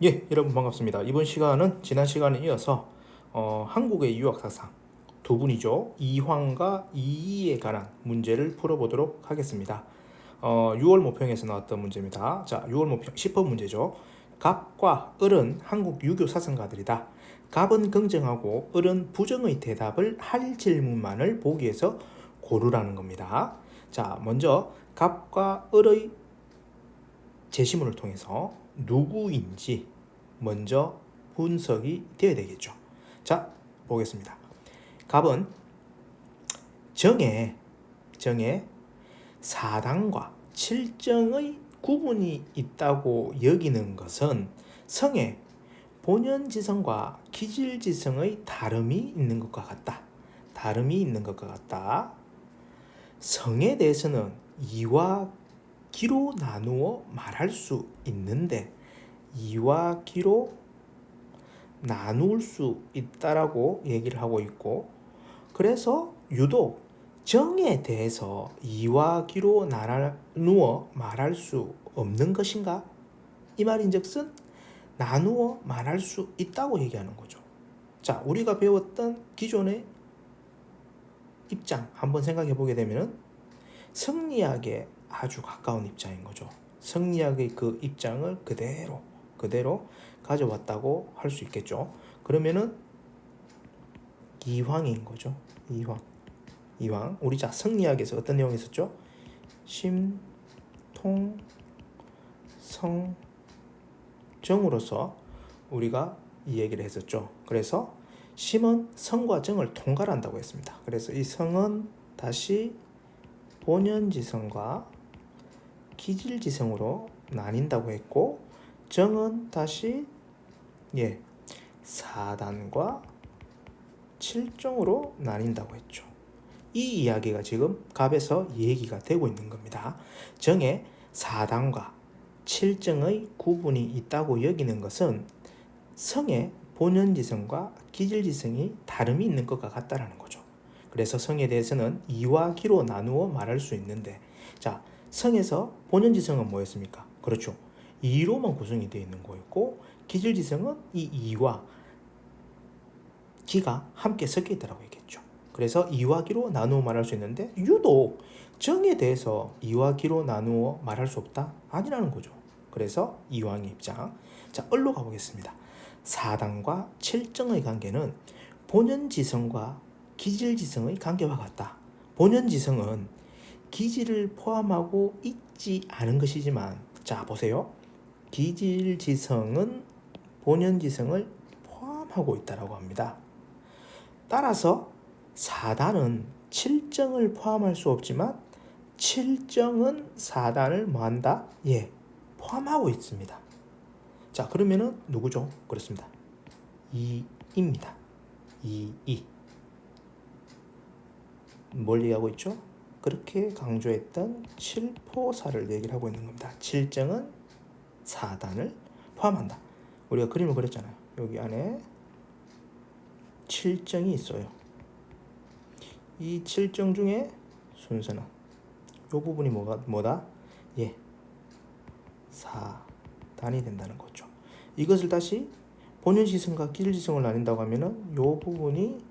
예, 여러분 반갑습니다. 이번 시간은 지난 시간에 이어서 한국의 유학 사상 두 분이죠. 이황과 이이에 관한 문제를 풀어보도록 하겠습니다. 6월 모평에서 나왔던 문제입니다. 자, 6월 모평 10번 문제죠. 갑과 을은 한국 유교 사상가들이다. 갑은 긍정하고 을은 부정의 대답을 할 질문만을 보기에서 고르라는 겁니다. 자, 먼저 갑과 을의 제시문을 통해서 누구인지 먼저 분석이 되어야 되겠죠. 자, 보겠습니다. 갑은 정에 사당과 칠정의 구분이 있다고 여기는 것은 성의 본연지성과 기질지성의 다름이 있는 것과 같다. 성에 대해서는 이와 기로 나누어 말할 수 있는데 이와 기로 나눌 수 있다라고 얘기를 하고 있고, 그래서 유독 정에 대해서 이와 기로 나누어 말할 수 없는 것인가? 이 말인즉슨 나누어 말할 수 있다고 얘기하는 거죠. 자, 우리가 배웠던 기존의 입장 한번 생각해 보게 되면 성리학에 아주 가까운 입장인 거죠. 성리학의 그 입장을 그대로 가져왔다고 할 수 있겠죠. 그러면은 이황인 거죠. 이황. 우리 자 성리학에서 어떤 내용이 있었죠? 심, 통, 성, 정으로서 우리가 이 얘기를 했었죠. 그래서 심은 성과 정을 통괄한다고 했습니다. 그래서 이 성은 다시 본연지성과 기질지성으로 나뉜다고 했고, 정은 다시 사단과 칠종으로 나뉜다고 했죠. 이 이야기가 지금 갑에서 얘기가 되고 있는 겁니다. 정에 사단과 칠정의 구분이 있다고 여기는 것은 성의 본연지성과 기질지성이 다름이 있는 것과 같다라는 거죠. 그래서 성에 대해서는 이와 기로 나누어 말할 수 있는데, 자, 성에서 본연지성은 뭐였습니까? 그렇죠. 이로만 구성이 되어 있는 거였고, 기질지성은 이 이와 기가 함께 섞여 있다고 얘기했죠. 그래서 이와 기로 나누어 말할 수 있는데, 유독 정에 대해서 이와 기로 나누어 말할 수 없다? 아니라는 거죠. 그래서 이황의 입장. 자, 을로 가보겠습니다. 사당과 칠정의 관계는 본연지성과 기질지성의 관계와 같다. 본연지성은 기질을 포함하고 있지 않은 것이지만, 자, 보세요. 기질지성은 본연지성을 포함하고 있다고 합니다. 따라서 사단은 칠정을 포함할 수 없지만 칠정은 사단을 뭐한다? 포함하고 있습니다. 자, 그러면은 누구죠? 그렇습니다. 이입니다. 이. 뭘 얘기하고 있죠? 그렇게 강조했던 칠포사를 얘기를 하고 있는 겁니다. 칠정은 사단을 포함한다. 우리가 그림을 그렸잖아요. 여기 안에 칠정이 있어요. 이 칠정 중에 순서는 이 부분이 뭐다? 사단이 된다는 거죠. 이것을 다시 본연지성과 기질지성을 나뉜다고 하면은 이 부분이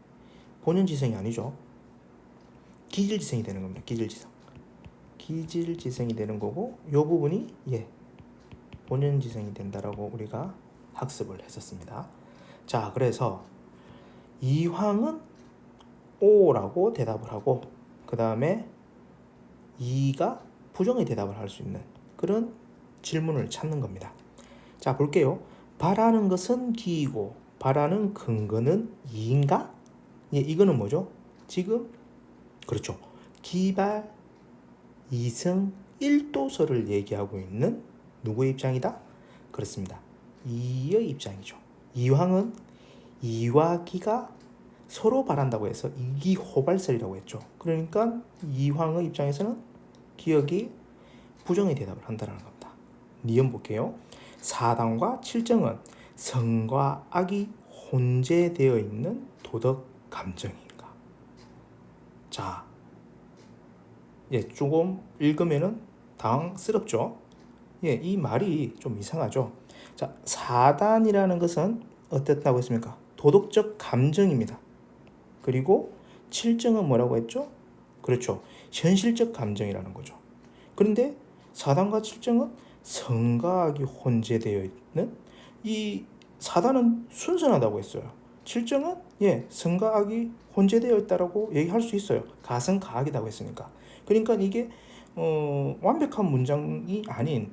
본연지성이 아니죠. 기질지성이 되는 겁니다. 기질지성이 되는 거고, 이 부분이 본연지성이 된다라고 우리가 학습을 했었습니다. 자, 그래서 이황은 O라고 대답을 하고, 그 다음에 이가 부정의 대답을 할 수 있는 그런 질문을 찾는 겁니다. 자, 볼게요. 바라는 것은 기이고 바라는 근거는 이인가? 이거는 뭐죠? 지금 그렇죠. 기발, 이성, 일도서를 얘기하고 있는 누구의 입장이다? 그렇습니다. 이의 입장이죠. 이황은 이와 기가 서로 바란다고 해서 이기호발설이라고 했죠. 그러니까 이황의 입장에서는 기억이 부정의 대답을 한다는 겁니다. 니은 볼게요. 사단과 칠정은 성과 악이 혼재되어 있는 도덕 감정인가? 자, 조금 읽으면은 당황스럽죠. 이 말이 좀 이상하죠. 자, 사단이라는 것은 어떻다고 했습니까? 도덕적 감정입니다. 그리고 칠정은 뭐라고 했죠? 그렇죠. 현실적 감정이라는 거죠. 그런데 사단과 칠정은 성과학이 혼재되어 있는, 이 사단은 순전하다고 했어요. 칠정은 성과 악이 혼재되어 있다라고 얘기할 수 있어요. 가성 가학이라고 했으니까. 그러니까 이게 완벽한 문장이 아닌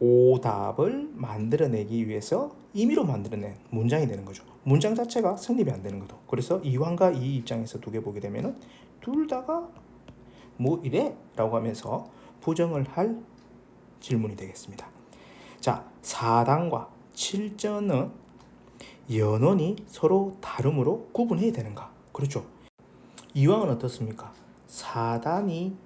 오답을 만들어내기 위해서 임의로 만들어낸 문장이 되는 거죠. 문장 자체가 성립이 안 되는 거죠. 그래서 이황과 이 입장에서 두 개 보게 되면은 둘 다가 뭐 이래? 라고 하면서 부정을 할 질문이 되겠습니다. 자, 사단과 칠전은 연원이 서로 다름으로 구분해야 되는가? 그렇죠. 이황은 어떻습니까? 사단이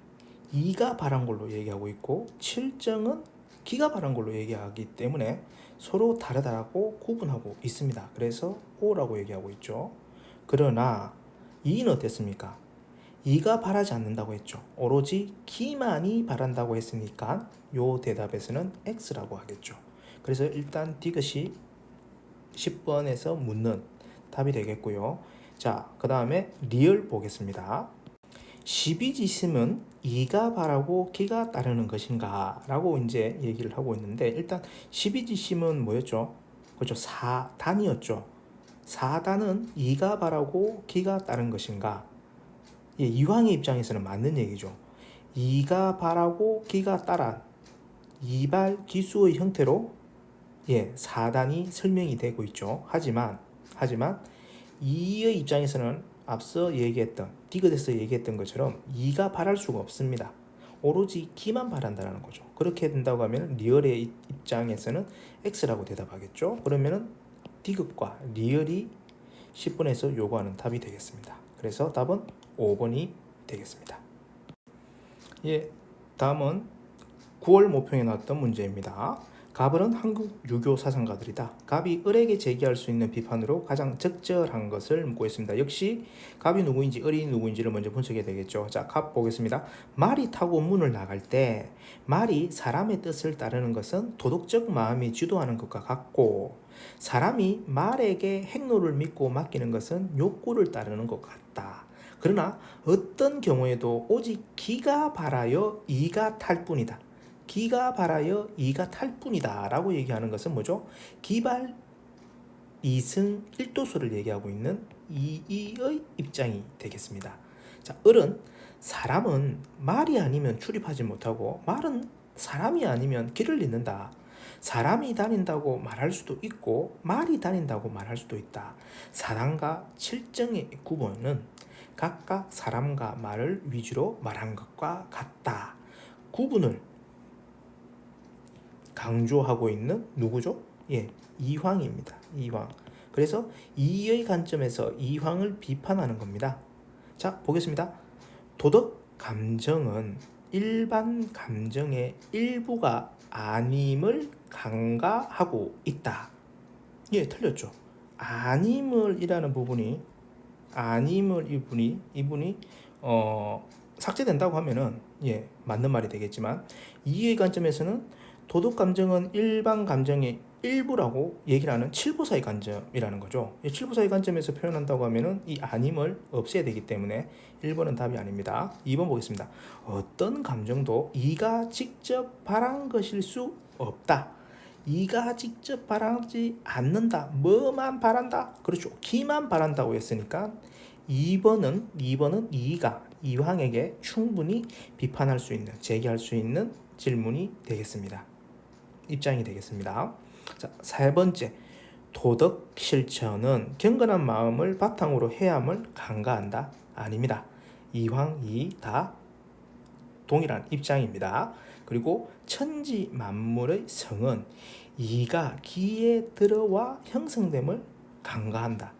이가 바란 걸로 얘기하고 있고 칠정은 기가 바란 걸로 얘기하기 때문에 서로 다르다고 구분하고 있습니다. 그래서 O라고 얘기하고 있죠. 그러나 이는 어땠습니까? 이가 바라지 않는다고 했죠. 오로지 기만이 바란다고 했으니까 요 대답에서는 X라고 하겠죠. 그래서 일단 디귿이 10번에서 묻는 답이 되겠고요. 자, 그 다음에 리얼 보겠습니다. 12지심은 이가 바라고 기가 따르는 것인가? 라고 이제 얘기를 하고 있는데, 일단 12지심은 뭐였죠? 그렇죠. 사단이었죠. 사단은 이가 바라고 기가 따른 것인가? 이황의 입장에서는 맞는 얘기죠. 이가 바라고 기가 따라 이발 기수의 형태로 사단이 설명이 되고 있죠. 하지만 이의 입장에서는 앞서 얘기했던 디귿에서 얘기했던 것처럼 이가 바랄 수가 없습니다. 오로지 기만 바란다는 거죠. 그렇게 된다고 하면 리얼의 입장에서는 X라고 대답하겠죠. 그러면은 디귿과 리얼이 10번에서 요구하는 답이 되겠습니다. 그래서 답은 5번이 되겠습니다. 다음은 9월 모평에 나왔던 문제입니다. 갑을은 한국 유교 사상가들이다. 갑이 을에게 제기할 수 있는 비판으로 가장 적절한 것을 묻고 있습니다. 역시 갑이 누구인지 을이 누구인지를 먼저 분석해야 되겠죠. 자, 갑 보겠습니다. 말이 타고 문을 나갈 때 말이 사람의 뜻을 따르는 것은 도덕적 마음이 주도하는 것과 같고, 사람이 말에게 행로를 믿고 맡기는 것은 욕구를 따르는 것 같다. 그러나 어떤 경우에도 오직 기가 바라여 이가 탈 뿐이다. 기가 바라여 이가 탈 뿐이다 라고 얘기하는 것은 뭐죠? 기발 이승 1도수를 얘기하고 있는 이의 입장이 되겠습니다. 자, 을은 사람은 말이 아니면 출입하지 못하고 말은 사람이 아니면 길을 잇는다. 사람이 다닌다고 말할 수도 있고 말이 다닌다고 말할 수도 있다. 사단과 칠정의 구분은 각각 사람과 말을 위주로 말한 것과 같다. 구분을 강조하고 있는 누구죠? 이황입니다. 이황. 그래서 이의 관점에서 이황을 비판하는 겁니다. 자, 보겠습니다. 도덕 감정은 일반 감정의 일부가 아님을 간과하고 있다. 틀렸죠. 아님을이라는 부분이 이분이 삭제된다고 하면은 맞는 말이 되겠지만, 이의 관점에서는 도덕 감정은 일반 감정의 일부라고 얘기를 하는 칠보사의 관점이라는 거죠. 칠보사의 관점에서 표현한다고 하면은 이 아님을 없애야 되기 때문에 1번은 답이 아닙니다. 2번 보겠습니다. 어떤 감정도 이가 직접 바란 것일 수 없다. 이가 직접 바라지 않는다. 뭐만 바란다? 그렇죠. 기만 바란다고 했으니까 2번은 이가 이황에게 충분히 비판할 수 있는, 제기할 수 있는 질문이 되겠습니다. 입장이 되겠습니다. 자, 세 번째, 도덕 실천은 경건한 마음을 바탕으로 해야함을 간과한다. 아닙니다. 이황, 이 다 동일한 입장입니다. 그리고 천지 만물의 성은 이가 기에 들어와 형성됨을 간과한다.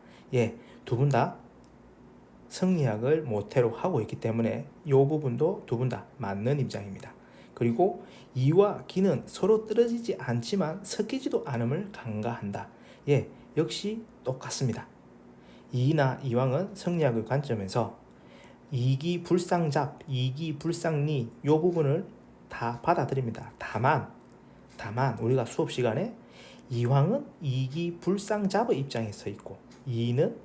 두 분 다 성리학을 모태로 하고 있기 때문에 이 부분도 두 분 다 맞는 입장입니다. 그리고 이와 기는 서로 떨어지지 않지만 섞이지도 않음을 간과한다. 역시 똑같습니다. 이나 이황은 성리학의 관점에서 이기불상잡, 이기불상리 이 부분을 다 받아들입니다. 다만 다만 우리가 수업 시간에 이황은 이기불상잡의 입장에 서 있고 이는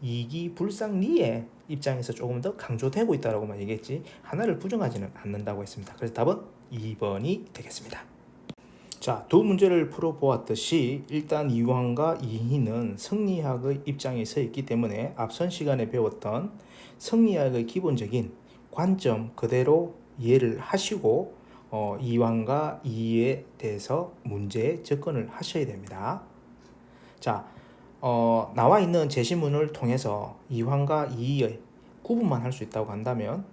이기불상리의 입장에서 조금 더 강조되고 있다고만 얘기했지 하나를 부정하지는 않는다고 했습니다. 그래서 답은 2번이 되겠습니다. 자, 두 문제를 풀어보았듯이 일단 이황과 이희는 성리학의 입장에 서 있기 때문에 앞선 시간에 배웠던 성리학의 기본적인 관점 그대로 이해를 하시고 이황과 이희에 대해서 문제에 접근을 하셔야 됩니다. 자, 나와 있는 제시문을 통해서 이황과 이희의 구분만 할 수 있다고 한다면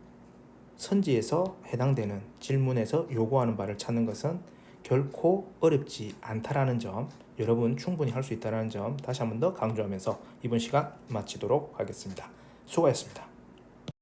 선지에서 해당되는 질문에서 요구하는 바를 찾는 것은 결코 어렵지 않다라는 점, 여러분 충분히 할 수 있다는 점 다시 한 번 더 강조하면서 이번 시간 마치도록 하겠습니다. 수고하셨습니다.